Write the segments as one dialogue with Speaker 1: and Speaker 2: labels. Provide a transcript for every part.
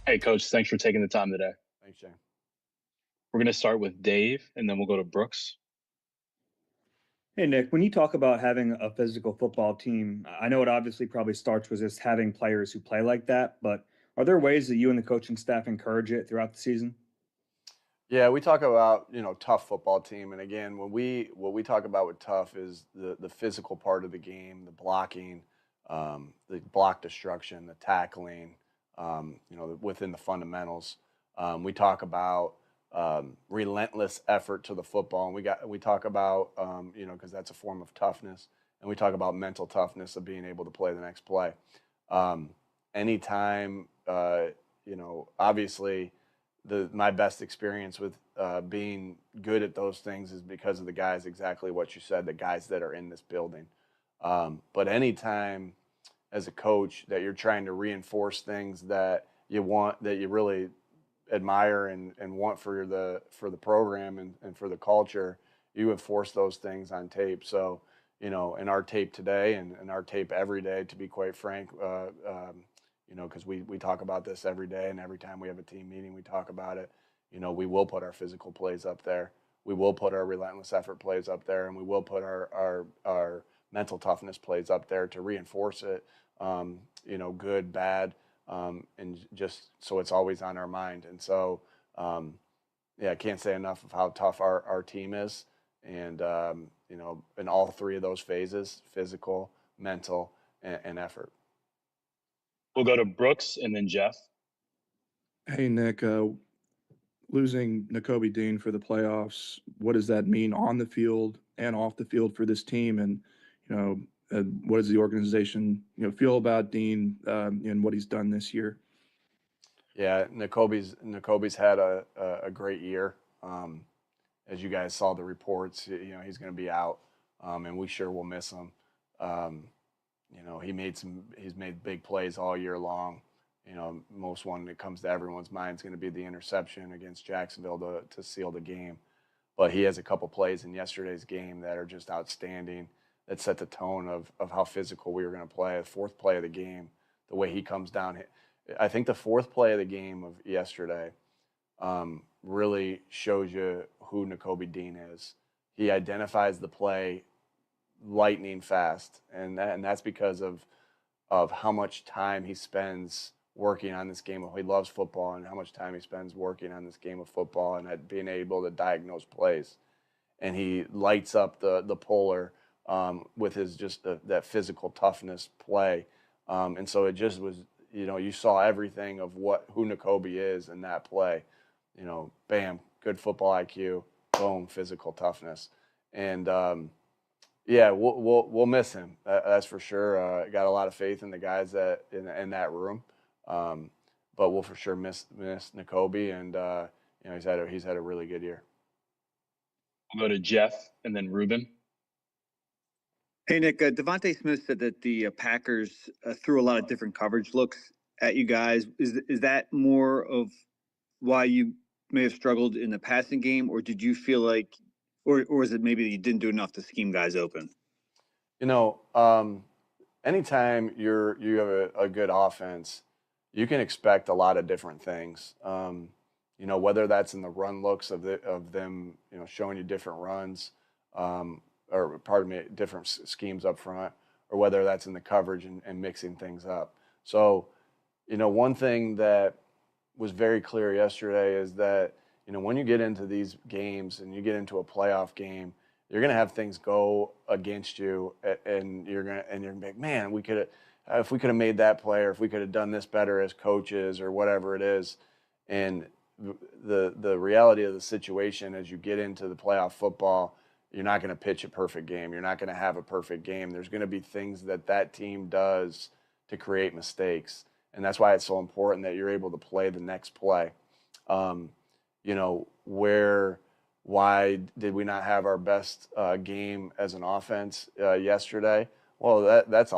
Speaker 1: Hey, Coach, thanks for taking the time today.
Speaker 2: Thanks, Jay.
Speaker 1: We're going to start with Dave, and then we'll go to Brooks.
Speaker 3: Hey Nick, when you talk about having a physical football team, I know it obviously probably starts with just having players who play like that, but are there ways that you and the coaching staff encourage it throughout the season?
Speaker 2: Yeah, we talk about tough football team, and again, what we talk about with tough is the physical part of the game, the blocking, the block destruction, the tackling, within the fundamentals. We talk about relentless effort to the football, and we talk about because that's a form of toughness, and we talk about mental toughness of being able to play the next play. Um, Anytime, obviously the my best experience with being good at those things is because of the guys, exactly what you said, the guys that are in this building. But anytime as a coach that you're trying to reinforce things that you want, that you really admire and want for the program and for the culture, you enforce those things on tape. So, in our tape today and our tape every day, to be quite frank, because we talk about this every day, and every time we have a team meeting, we talk about it. We will put our physical plays up there. We will put our relentless effort plays up there, and we will put our mental toughness plays up there to reinforce it. Good, bad, and just so it's always on our mind. And so, yeah, I can't say enough of how tough our team is, and in all three of those phases: physical, mental, and effort.
Speaker 1: We'll go to Brooks and then Jeff.
Speaker 4: Hey Nick, losing N'Kobe Dean for the playoffs, what does that mean on the field and off the field for this team? And what does the organization feel about Dean and what he's done this year?
Speaker 2: Yeah, N'Kobe's had a great year. As you guys saw the reports, he's going to be out, and we sure will miss him. Um, he's made big plays all year long. Most one that comes to everyone's mind is going to be the interception against Jacksonville to seal the game. But he has a couple plays in yesterday's game that are just outstanding. That set the tone of how physical we were going to play. The fourth play of the game, the way he comes down. I think the fourth play of the game of yesterday really shows you who N'Kobe Dean is. He identifies the play lightning fast, and that's because of how much time he spends working on this game. He loves football, and how much time he spends working on this game of football and at being able to diagnose plays. And he lights up the puller with his just that physical toughness play. And so it just was, you saw everything of who N'Kobe is in that play. Bam, good football IQ, boom, physical toughness, and yeah, we'll miss him. That's for sure. Got a lot of faith in the guys that in that room, um, but we'll for sure miss N'Kobe, and he's had a really good year.
Speaker 1: We'll go to Jeff and then Ruben.
Speaker 5: Hey Nick, Devontae Smith said that the Packers threw a lot of different coverage looks at you guys. Is that more of why you may have struggled in the passing game, or did you feel like, or is it maybe that you didn't do enough to scheme guys open?
Speaker 2: You know, anytime you have a good offense, you can expect a lot of different things. Whether that's in the run looks of them, showing you different runs, or pardon me, different schemes up front, or whether that's in the coverage and mixing things up. So, one thing that was very clear yesterday is that when you get into these games and you get into a playoff game, you're going to have things go against you, and you're gonna be like, man, we could have, if we could have made that play, or if we could have done this better as coaches, or whatever it is. And the reality of the situation as you get into the playoff football, you're not going to pitch a perfect game. You're not going to have a perfect game. There's going to be things that team does to create mistakes, and that's why it's so important that you're able to play the next play. Um, why did we not have our best game as an offense yesterday? Well, that's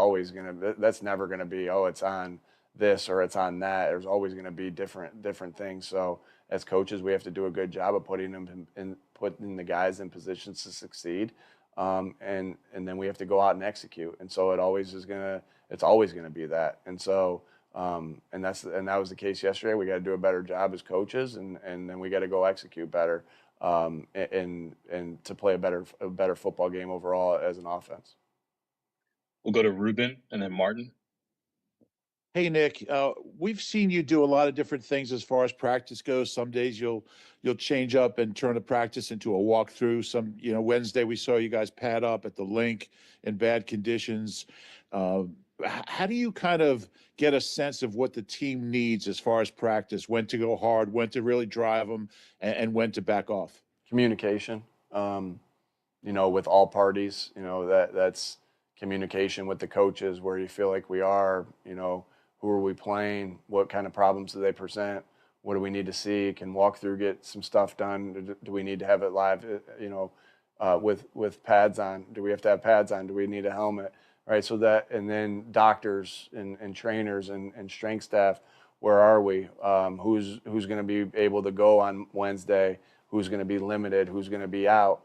Speaker 2: never gonna be, oh, it's on this or it's on that. There's always gonna be different things. So as coaches, we have to do a good job of putting the guys in positions to succeed, and then we have to go out and execute. And so it's always gonna be that. And so And that was the case yesterday. We got to do a better job as coaches, and then we got to go execute better, and to play a better football game overall as an offense.
Speaker 1: We'll go to Ruben and then Martin.
Speaker 6: Hey Nick, we've seen you do a lot of different things as far as practice goes. Some days you'll change up and turn a practice into a walkthrough. Wednesday we saw you guys pad up at the link in bad conditions. How do you kind of get a sense of what the team needs as far as practice, when to go hard, when to really drive them, and when to back off?
Speaker 2: Communication, with all parties. That's communication with the coaches, where you feel like we are, who are we playing, what kind of problems do they present, what do we need to see, can walk through, get some stuff done, do we need to have it live, with pads on, do we have to have pads on, do we need a helmet, right? So that, and then doctors and trainers and strength staff, where are we, who's going to be able to go on Wednesday, who's going to be limited, who's going to be out,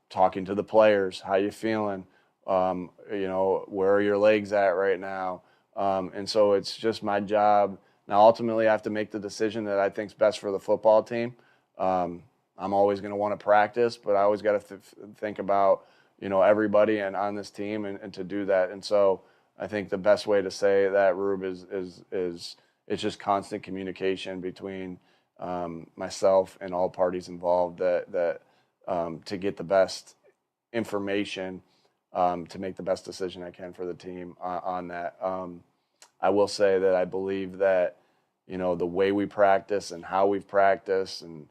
Speaker 2: talking to the players, how you feeling, where are your legs at right now? And so it's just my job. Now, ultimately, I have to make the decision that I think is best for the football team. I'm always going to want to practice, but I always got to think about, everybody and on this team and to do that. And so I think the best way to say that, Rube, is it's just constant communication between myself and all parties involved that to get the best information, to make the best decision I can for the team on that. I will say that I believe that, the way we practice and how we've practiced and,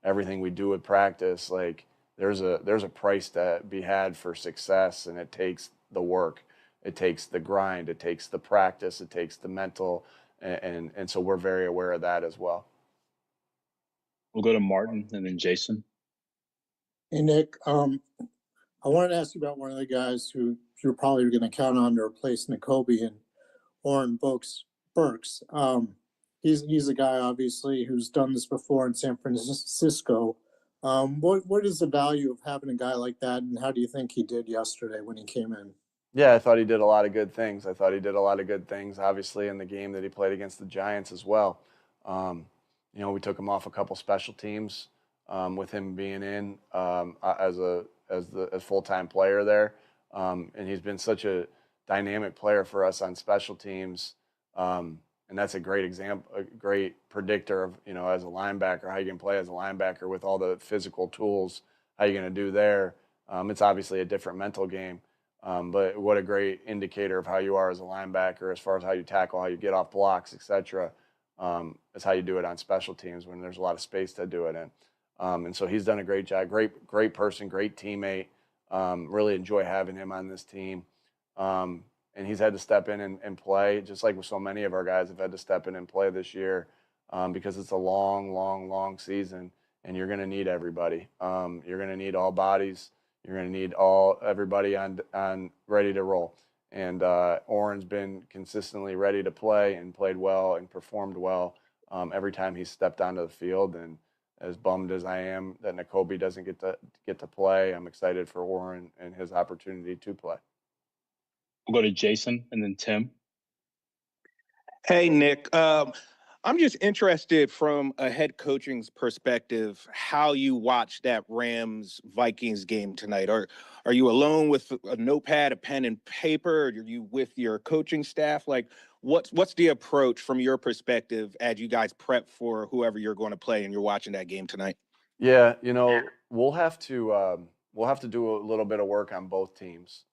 Speaker 2: everything we do with practice, like there's a price to be had for success, and it takes the work, it takes the grind, it takes the practice, it takes the mental, and so we're very aware of that as well.
Speaker 1: We'll go to Martin and then Jason.
Speaker 7: Hey, Nick, I wanted to ask you about one of the guys who you're probably going to count on to replace Nakobe and Oren Burks. He's a guy, obviously, who's done this before in San Francisco. What is the value of having a guy like that, and how do you think he did yesterday when he came in?
Speaker 2: Yeah, I thought he did a lot of good things. Obviously, in the game that he played against the Giants as well. We took him off a couple special teams with him being in as a full-time player there, and he's been such a dynamic player for us on special teams, and that's a great example, a great predictor of as a linebacker, how you can play as a linebacker with all the physical tools, how you're going to do there. It's obviously a different mental game. But what a great indicator of how you are as a linebacker, as far as how you tackle, how you get off blocks, etc. Is how you do it on special teams when there's a lot of space to do it in. And so he's done a great job. Great person, great teammate. Really enjoy having him on this team. And he's had to step in and play, just like so many of our guys have had to step in and play this year, because it's a long season, and you're going to need everybody. You're going to need all bodies. You're going to need everybody on ready to roll. And Oren's been consistently ready to play and played well and performed well every time he's stepped onto the field. And as bummed as I am that Nakobe doesn't get to play, I'm excited for Oren and his opportunity to play.
Speaker 1: We'll go to Jason and then Tim.
Speaker 8: Hey, Nick. I'm just interested from a head coaching's perspective, how you watch that Rams Vikings game tonight. Are you alone with a notepad, a pen and paper? Or are you with your coaching staff? Like, what's the approach from your perspective as you guys prep for whoever you're going to play and you're watching that game tonight?
Speaker 2: Yeah, we'll have to do a little bit of work on both teams.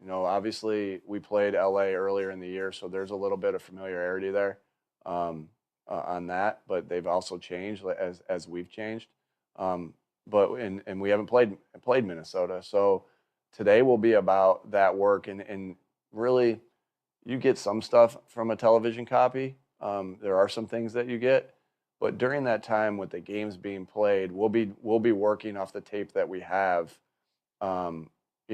Speaker 2: Obviously we played LA earlier in the year, so there's a little bit of familiarity there on that, but they've also changed as we've changed. But we haven't played Minnesota, so today will be about that work and really you get some stuff from a television copy. There are some things that you get, but during that time with the games being played, we'll be working off the tape that we have.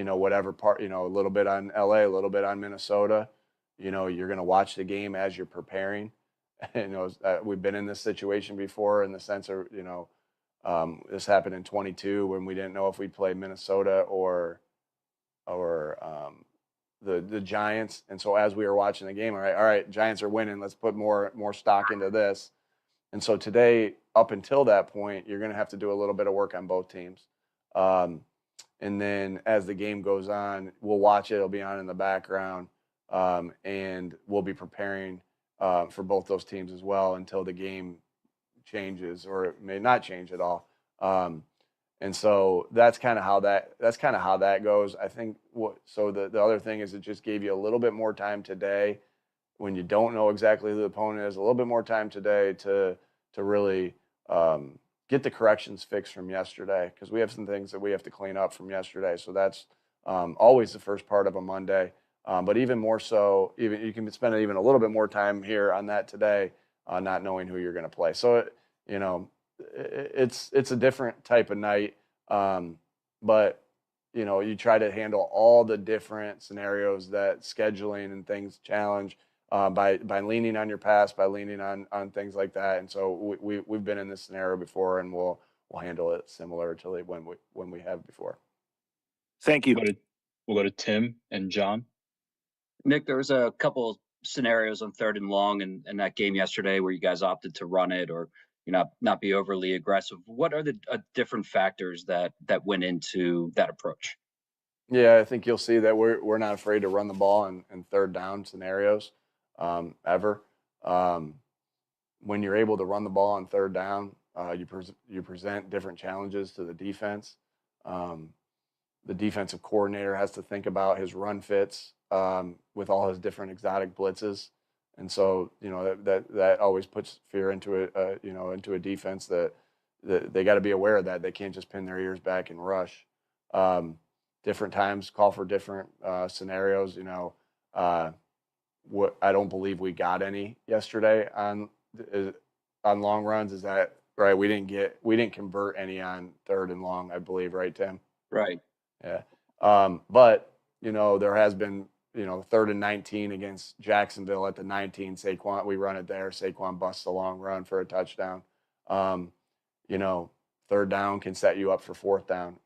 Speaker 2: Whatever part, a little bit on LA, a little bit on Minnesota. You're going to watch the game as you're preparing. We've been in this situation before in the sense of, this happened in 22 when we didn't know if we'd play Minnesota or the Giants. And so as we were watching the game, all right, Giants are winning. Let's put more stock into this. And so today, up until that point, you're going to have to do a little bit of work on both teams. And then as the game goes on, we'll watch it. It'll be on in the background, and we'll be preparing for both those teams as well until the game changes, or it may not change at all. And so that's kind of how that goes. I think the other thing is it just gave you a little bit more time today when you don't know exactly who the opponent is, a little bit more time today to really get the corrections fixed from yesterday, because we have some things that we have to clean up from yesterday. So that's always the first part of a Monday. But even more so, even you can spend even a little bit more time here on that today, not knowing who you're going to play. So, it's a different type of night. But, you try to handle all the different scenarios that scheduling and things challenge by leaning on your past, by leaning on things like that. And so we've been in this scenario before, and we'll handle it similar to when we have before.
Speaker 8: Thank you.
Speaker 1: We'll go to Tim and John.
Speaker 9: Nick, there was a couple scenarios on 3rd and long in that game yesterday where you guys opted to run it or not be overly aggressive. What are the different factors that went into that approach?
Speaker 2: Yeah, I think you'll see that we're not afraid to run the ball in 3rd down scenarios ever. When you're able to run the ball on 3rd down, you present different challenges to the defense. The defensive coordinator has to think about his run fits with all his different exotic blitzes, and so that always puts fear into a defense that they got to be aware of that. They can't just pin their ears back and rush. Different times call for different scenarios. What I don't believe we got any yesterday on long runs. Is that right? We didn't convert any on 3rd and long, I believe, right, Tim?
Speaker 9: Right.
Speaker 2: Yeah. But there has been 3rd and 19 against Jacksonville at the 19. Saquon, we run it there. Saquon busts a long run for a touchdown. 3rd down can set you up for 4th down.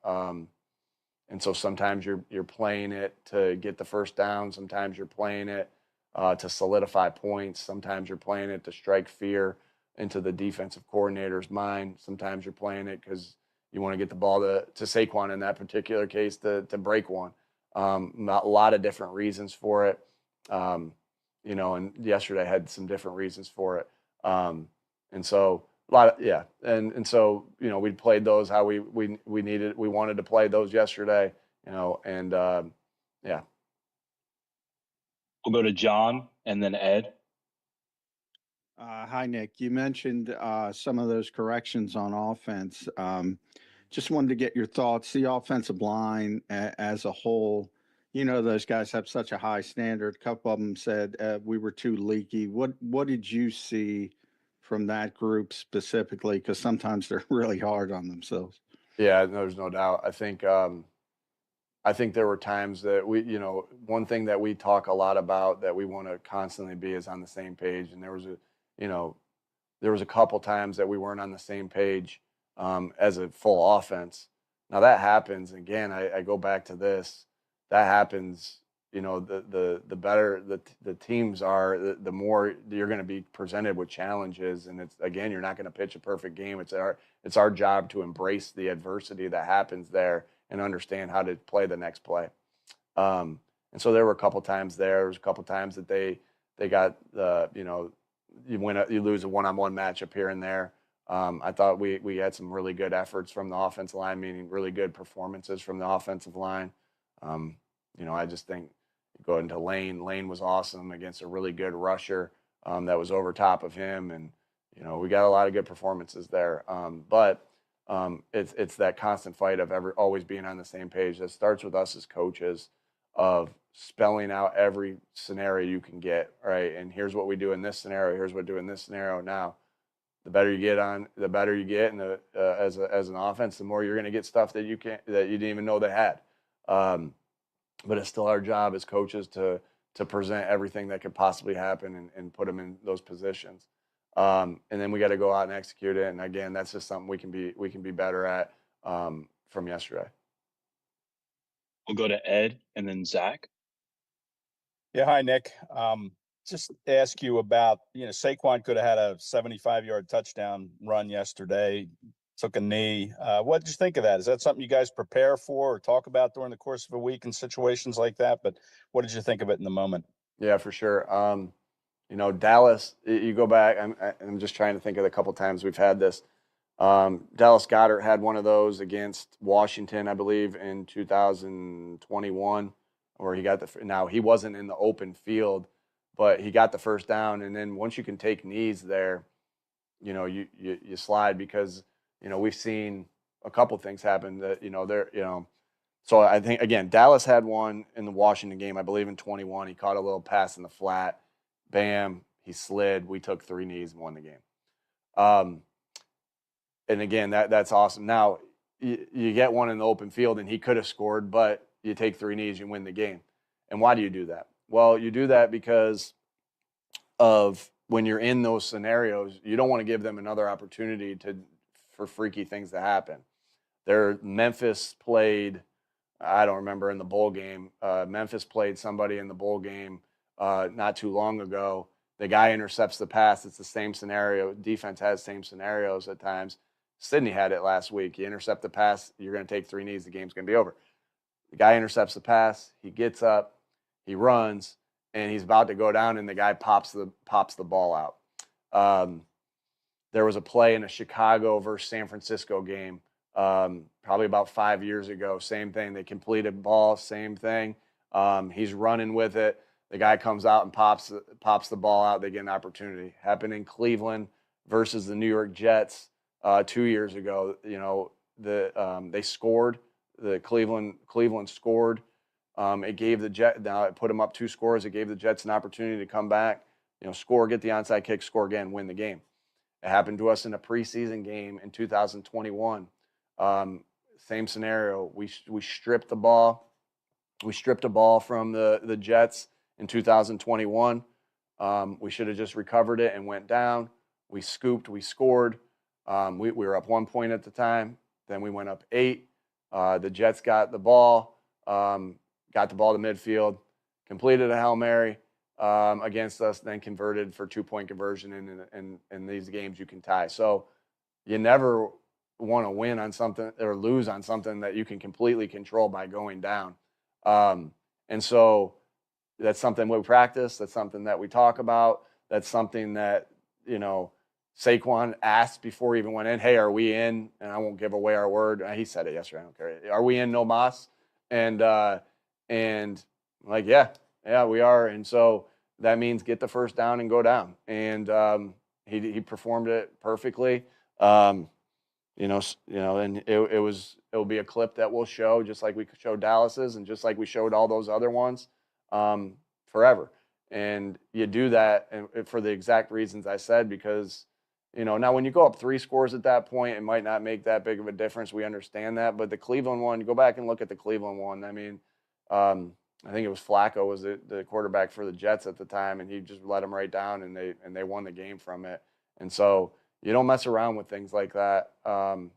Speaker 2: And so sometimes you're playing it to get the 1st down. Sometimes you're playing it to solidify points. Sometimes you're playing it to strike fear into the defensive coordinator's mind. Sometimes you're playing it because you want to get the ball to Saquon in that particular case to break one. A lot of different reasons for it. And yesterday had some different reasons for it. And so and so we played those how we wanted to play those yesterday. Yeah.
Speaker 1: We'll go to John and then Ed.
Speaker 10: Hi, Nick. You mentioned some of those corrections on offense. Just wanted to get your thoughts. The offensive line as a whole, those guys have such a high standard. A couple of them said we were too leaky. What did you see from that group specifically? Because sometimes they're really hard on themselves.
Speaker 2: Yeah, there's no doubt. I think there were times that one thing that we talk a lot about that we want to constantly be is on the same page. And there was a couple times that we weren't on the same page as a full offense. Now that happens. Again, I go back to this. That happens. The better the teams are, the more you're going to be presented with challenges. And you're not going to pitch a perfect game. It's our job to embrace the adversity that happens there and understand how to play the next play. And so there were a couple times there. There was a couple times that they got you lose a one-on-one matchup here and there. I thought we had some really good efforts from the offensive line, meaning really good performances from the offensive line. I just think go into Lane. Lane was awesome against a really good rusher that was over top of him, and we got a lot of good performances there. But it's that constant fight of always being on the same page. That starts with us as coaches of spelling out every scenario you can get, right? And here's what we do in this scenario. Here's what we do in this scenario. Now, the better you get, and as an offense, the more you're going to get stuff that you didn't even know they had. But it's still our job as coaches to present everything that could possibly happen and put them in those positions. And then we got to go out and execute it. And again, that's just something we can be better at from yesterday.
Speaker 1: We'll go to Ed and then Zach.
Speaker 11: Yeah, hi, Nick. Just ask you about, Saquon could have had a 75-yard touchdown run yesterday, took a knee. What did you think of that? Is that something you guys prepare for or talk about during the course of a week in situations like that? But what did you think of it in the moment?
Speaker 2: Yeah, for sure. Dallas, you go back, I'm just trying to think of the couple times we've had this. Dallas Goedert had one of those against Washington, I believe, in 2021, where now he wasn't in the open field, but he got the first down. And then once you can take knees there, you slide because, we've seen a couple things happen that, so I think, again, Dallas had one in the Washington game, I believe in 21. He caught a little pass in the flat. Bam, he slid. We took 3 knees and won the game. And again, that's awesome. Now, you get one in the open field, and he could have scored, but you take 3 knees, you win the game. And why do you do that? Well, you do that because of when you're in those scenarios, you don't want to give them another opportunity for freaky things to happen. Memphis played, I don't remember, in the bowl game. Memphis played somebody in the bowl game not too long ago. The guy intercepts the pass. It's the same scenario. Defense has same scenarios at times. Sydney had it last week. You intercept the pass, you're going to take 3 knees. The game's going to be over. The guy intercepts the pass. He gets up, he runs, and he's about to go down, and the guy pops the ball out. There was a play in a Chicago versus San Francisco game, probably about 5 years ago. Same thing. They completed ball, same thing. He's running with it. The guy comes out and pops the ball out. They get an opportunity. Happened in Cleveland versus the New York Jets 2 years ago. They scored. The Cleveland scored. It gave the Jets. Now it put them up 2 scores. It gave the Jets an opportunity to come back. Score, get the onside kick, score again, win the game. It happened to us in a preseason game in 2021. Same scenario. We stripped the ball. We stripped a ball from the Jets in 2021. We should have just recovered it and went down. We scooped. We scored. We were up 1 point at the time. Then we went up 8. The Jets got the ball to midfield, completed a Hail Mary against us, then converted for 2-point conversion. And in these games, you can tie. So you never want to win on something or lose on something that you can completely control by going down. And so that's something we practice. That's something that we talk about. That's something that, Saquon asked before he even went in, hey, are we in? And I won't give away our word. He said it yesterday. I don't care. Are we in no mas? And like, yeah, we are. And so that means get the first down and go down. And he performed it perfectly. And it'll be a clip that we'll show, just like we showed Dallas's and just like we showed all those other ones forever. And you do that for the exact reasons I said, because, now when you go up 3 scores at that point, it might not make that big of a difference. We understand that. But the Cleveland one, you go back and look at the Cleveland one. I mean, I think it was Flacco was the quarterback for the Jets at the time, and he just let them right down, and they won the game from it. And so you don't mess around with things like that. You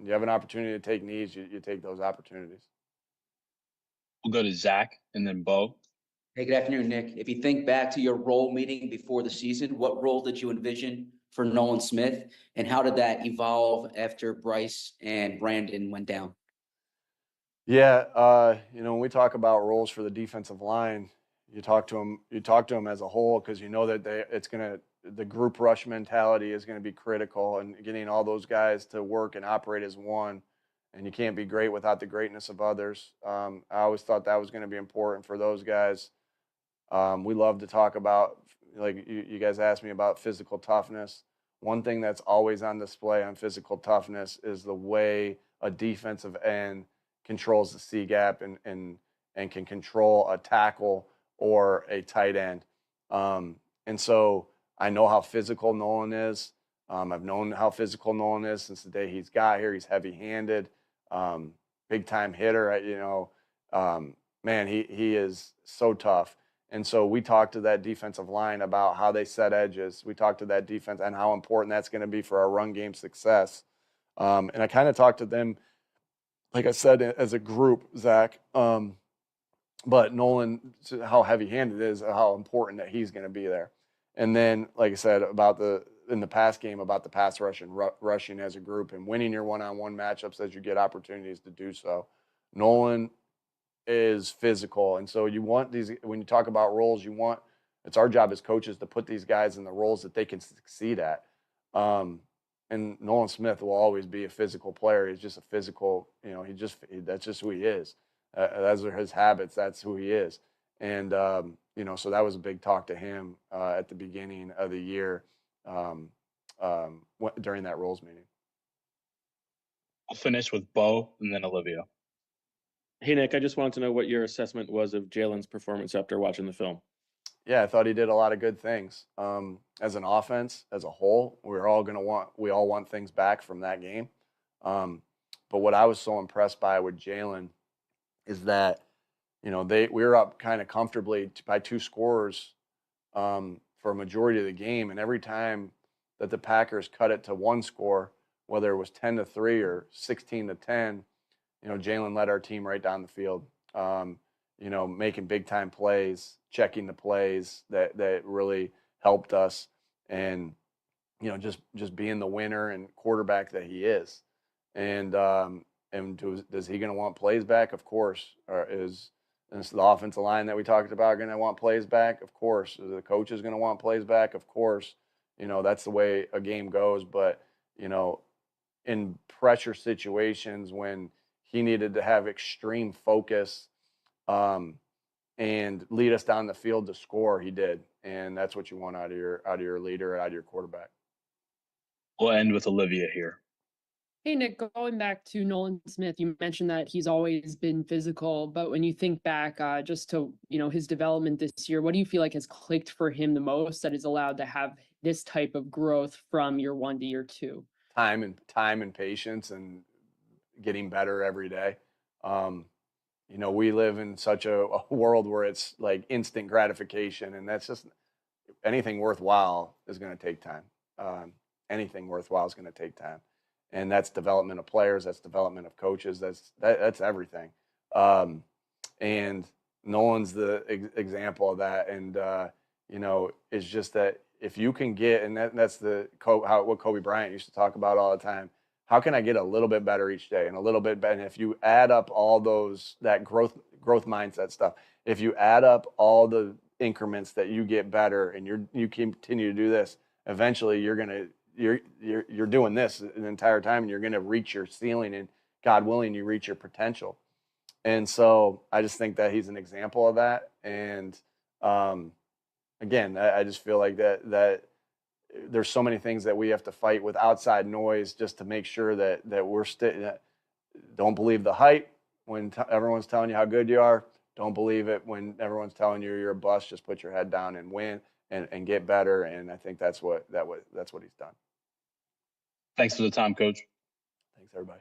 Speaker 2: have an opportunity to take knees, you take those opportunities.
Speaker 1: We'll go to Zach and then Bo.
Speaker 12: Hey, good afternoon, Nick. If you think back to your role meeting before the season, what role did you envision for Nolan Smith, and how did that evolve after Bryce and Brandon went down?
Speaker 2: Yeah, when we talk about roles for the defensive line, you talk to them as a whole, because that the group rush mentality is going to be critical, and getting all those guys to work and operate as one. And you can't be great without the greatness of others. I always thought that was going to be important for those guys. We love to talk about, like you guys asked me about physical toughness. One thing that's always on display on physical toughness is the way a defensive end controls the C gap and can control a tackle or a tight end. And so I know how physical Nolan is. I've known how physical Nolan is since the day he's got here. He's heavy-handed, big-time hitter. Man, he is so tough. And so we talked to that defensive line about how they set edges. We talked to that defense and how important that's going to be for our run game success. And I kind of talked to them, like I said, as a group, Zach. but Nolan, how heavy-handed it is, how important that he's going to be there. And then, like I said, in the pass game, about the pass rush and rushing as a group and winning your one-on-one matchups as you get opportunities to do so. Nolan is physical, and so you want these, when you talk about roles, it's our job as coaches to put these guys in the roles that they can succeed at. And Nolan Smith will always be a physical player. He's just a physical, that's just who he is. Those are his habits. That's who he is. And, so that was a big talk to him at the beginning of the year during that roles meeting.
Speaker 1: I'll finish with Bo and then Olivia.
Speaker 13: Hey, Nick, I just wanted to know what your assessment was of Jalen's performance after watching the film.
Speaker 2: Yeah, I thought he did a lot of good things. As an offense, as a whole, we all want things back from that game. But what I was so impressed by with Jalen is that, we were up kind of comfortably by 2 scores for a majority of the game, and every time that the Packers cut it to 1 score, whether it was 10-3 or 16-10, Jalen led our team right down the field. Making big time plays, checking the plays that really helped us, and just being the winner and quarterback that he is. And does he going to want plays back? Of course. Or is the offensive line that we talked about going to want plays back? Of course. Is the coach is going to want plays back? Of course. That's the way a game goes. But in pressure situations when he needed to have extreme focus and lead us down the field to score, he did. And that's what you want out of your leader, out of your quarterback.
Speaker 1: We'll end with Olivia here.
Speaker 14: Hey, Nick, going back to Nolan Smith, you mentioned that he's always been physical, but when you think back just to, his development this year, what do you feel like has clicked for him the most that is allowed to have this type of growth from year 1 to year 2?
Speaker 2: Time and patience and getting better every day. We live in such a world where it's like instant gratification, and that's just, anything worthwhile is going to take time. Anything worthwhile is going to take time. And that's development of players, that's development of coaches, that's everything. And Nolan's the example of that. And it's just that if you can get, and that's what Kobe Bryant used to talk about all the time. How can I get a little bit better each day and a little bit better? And if you add up all that growth mindset stuff, if you add up all the increments that you get better and you continue to do this, eventually you're doing this the entire time, and you're going to reach your ceiling, and God willing, you reach your potential. And so I just think that he's an example of that. And again, I just feel like that there's so many things that we have to fight with outside noise just to make sure that we're don't believe the hype when everyone's telling you how good you are. Don't believe it when everyone's telling you you're a bust. Just put your head down and win and get better. And I think that's what he's done.
Speaker 1: Thanks for the time, Coach.
Speaker 2: Thanks, everybody.